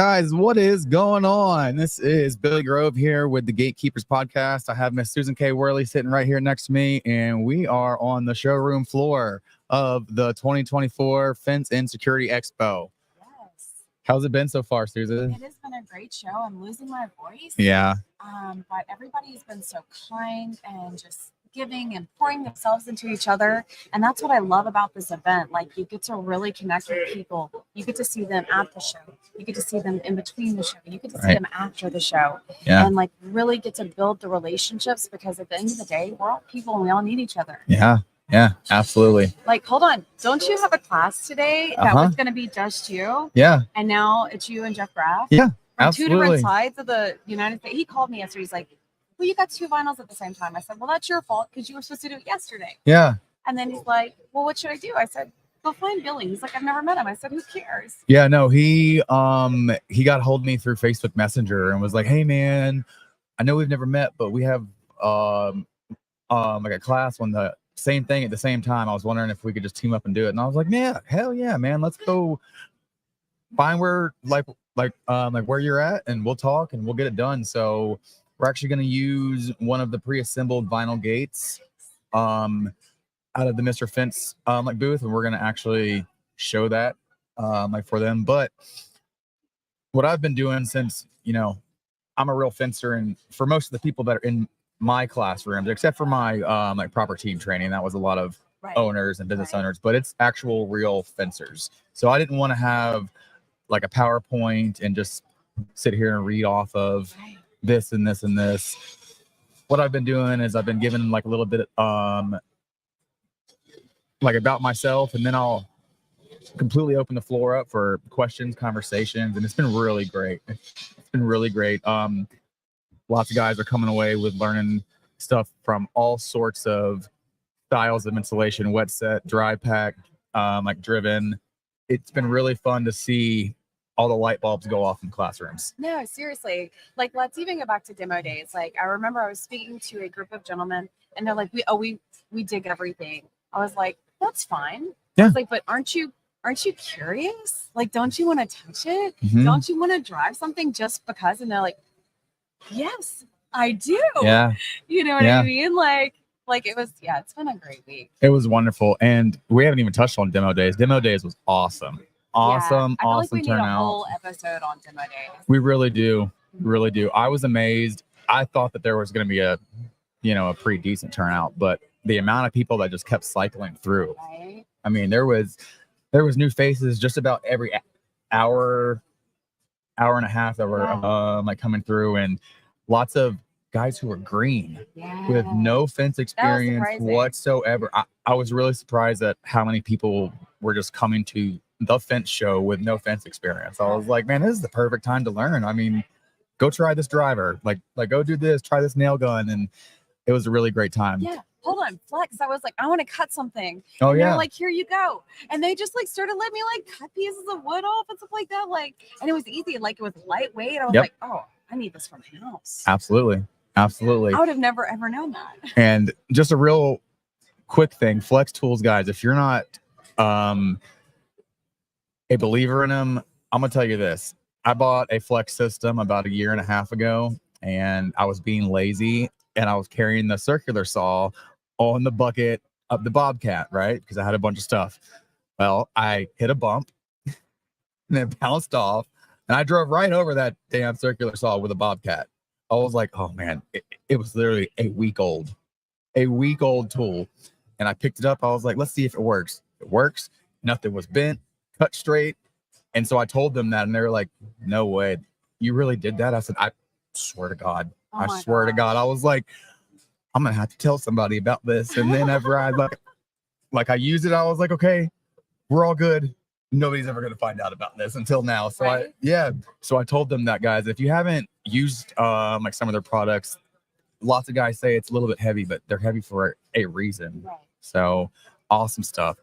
Guys, what is going on? This is Billy Grove here with the Gatekeepers Podcast. I have Miss Susan K. Worley sitting right here next to me, and we are on the showroom floor of the 2024 Fence and Security Expo. Yes. How's it been so far, Susan? It has been a great show. I'm losing my voice. Yeah. But everybody's been so kind and just giving and pouring themselves into each other. And that's what I love about this event. Like, you get to really connect with people. You get to see them at the show. You get to see them in between the show. You get to see them after the show. Yeah. And like really get to build the relationships, because at the end of the day, we're all people and we all need each other. Yeah. Yeah, absolutely. Like, hold on. Don't you have a class today that was going to be just you? Yeah. And now it's you and Jeff Graff? Yeah. From absolutely. two different sides of the United States. He called me yesterday. He's like, well, you got two vinyls at the same time. I said, well, that's your fault because you were supposed to do it yesterday. Yeah. And then he's like, well, what should I do? I said, go find Billy. He's like, I've never met him. I said, who cares? Yeah, no, he got hold of me through Facebook Messenger and was like, hey man, I know we've never met, but we have like a class on the same thing at the same time. I was wondering if we could just team up and do it. And I was like, yeah, hell yeah, man, let's go find where like where you're at, and we'll talk and we'll get it done. So we're actually going to use one of the pre-assembled vinyl gates out of the Mr. Fence like booth, and we're going to actually show that like for them. But what I've been doing since, you know, I'm a real fencer, and for most of the people that are in my classrooms, except for my like proper team training, that was a lot of owners and business owners, but it's actual real fencers. So I didn't want to have like a PowerPoint and just sit here and read off of this and this and this. What I've been doing is I've been giving like a little bit like about myself, and then I'll completely open the floor up for questions, conversations, and it's been really great. It's been really great. Lots of guys are coming away with learning stuff from all sorts of styles of insulation: wet set, dry pack, like driven. It's been really fun to see all the light bulbs go off in classrooms. No, seriously. Like, let's even go back to demo days. Like, I remember I was speaking to a group of gentlemen, and they're like, we dig everything. I was like, that's fine. Yeah. I was like, but aren't you curious? Like, don't you want to touch it? Mm-hmm. Don't you want to drive something just because? And they're like, yes, I do. Yeah. You know what I mean? Like it was, it's been a great week. It was wonderful. And we haven't even touched on demo days. Demo days was awesome. Awesome. I feel awesome like we turnout. need a whole episode on demo days. We really do. Really do. I was amazed. I thought that there was going to be a pretty decent turnout, but the amount of people that just kept cycling through. Right. I mean, there was new faces just about every hour and a half that were like coming through, and lots of guys who were green with no fence experience whatsoever. I was really surprised at how many people were just coming to the fence show with no fence experience. I was like, man, this is the perfect time to learn. I mean, go try this driver, like go do this, try this nail gun. And it was a really great time. Yeah. Hold on, Flex. I was like, I want to cut something. Oh, and yeah. They're like, here you go. And they just like started letting me like cut pieces of wood off and stuff like that. Like, and it was easy. Like, it was lightweight. I was like, oh, I need this for my house. Absolutely. Absolutely. I would have never ever known that. And just a real quick thing, Flex Tools, guys, if you're not a believer in them, I'm gonna tell you this. I bought a Flex system about 1.5 years ago, and I was being lazy, and I was carrying the circular saw on the bucket of the Bobcat, right? Because I had a bunch of stuff. Well, I hit a bump and then bounced off, and I drove right over that damn circular saw with a Bobcat. I was like, oh man, it was literally a week old tool. And I picked it up. I was like, let's see if it works. It works. Nothing was bent, cut straight. And so I told them that, and they were like, no way, you really did that? I said, I swear to God. I swear to God. I was like, I'm going to have to tell somebody about this. And then after I I used it, I was like, okay, we're all good. Nobody's ever going to find out about this until now. So so I told them that, guys, if you haven't used like some of their products, lots of guys say it's a little bit heavy, but they're heavy for a reason. Right. So awesome stuff.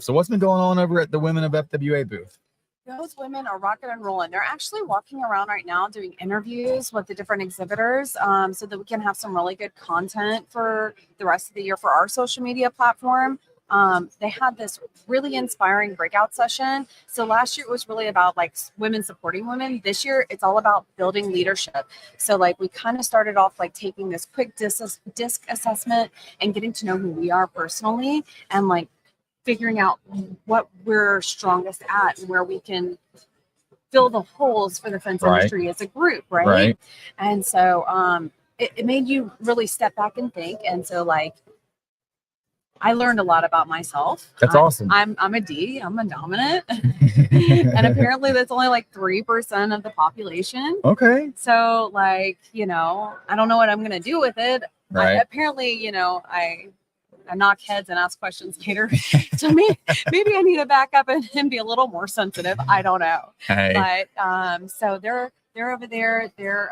So what's been going on over at the Women of FWA booth? Those women are rocking and rolling. They're actually walking around right now doing interviews with the different exhibitors so that we can have some really good content for the rest of the year for our social media platform. they had this really inspiring breakout session. So last year it was really about like women supporting women. This year it's all about building leadership. So like we kind of started off like taking this quick disc assessment and getting to know who we are personally, and like figuring out what we're strongest at and where we can fill the holes for the fence Right. industry as a group, right? Right. And so it made you really step back and think. And so like I learned a lot about myself. That's awesome. I'm a D, I'm a dominant. And apparently that's only like 3% of the population. Okay. So like, you know, I don't know what I'm gonna do with it. Right. Apparently, you know, I knock heads and ask questions later. So maybe I need to back up and be a little more sensitive. I don't know. Hey. But so they're over there. They're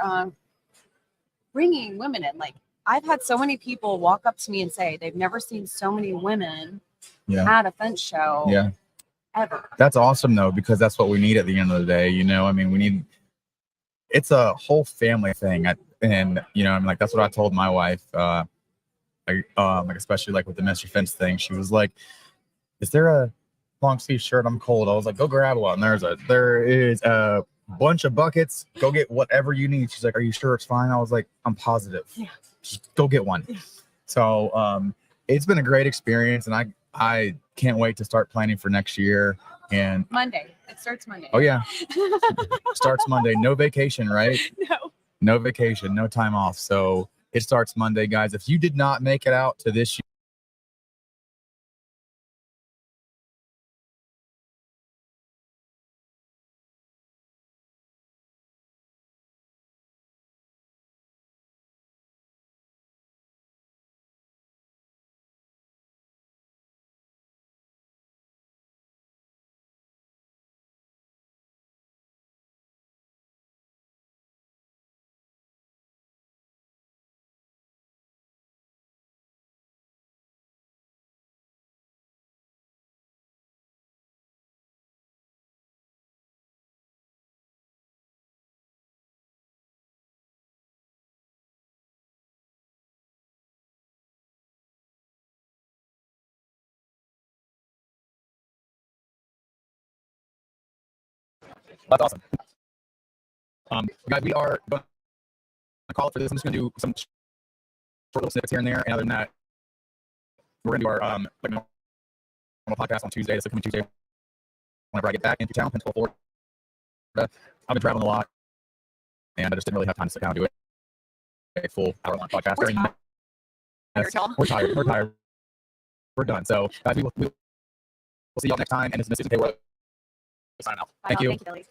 bringing women in. Like I've had so many people walk up to me and say they've never seen so many women at a fence show. Yeah. Ever. That's awesome though, because that's what we need at the end of the day. You know, I mean, we need. It's a whole family thing, and you know, I'm like that's what I told my wife. Like especially like with the Mr. Fence thing, she was like, "Is there a long sleeve shirt? I'm cold." I was like, "Go grab one." There is a bunch of buckets. Go get whatever you need. She's like, "Are you sure it's fine?" I was like, "I'm positive. Yeah. Just go get one." Yeah. So it's been a great experience, and I can't wait to start planning for next year. And Monday. It starts Monday. oh yeah, starts Monday. No vacation, right? No vacation, no time off. So it starts Monday, guys. If you did not make it out to this That's awesome. Guys, we are going to call it for this. I'm just going to do some short little snippets here and there. And other than that, we're going to do our like normal podcast on Tuesday, this coming Tuesday. Whenever I get back into town, Pensacola, Florida. I've been traveling a lot, and I just didn't really have time to sit down and do it. A full hour-long podcast. We're tired. We're tired. We're done. So, guys, we'll see y'all next time. And this is Mr. Susan K. Sign out. Thank you. Thank you, Billy.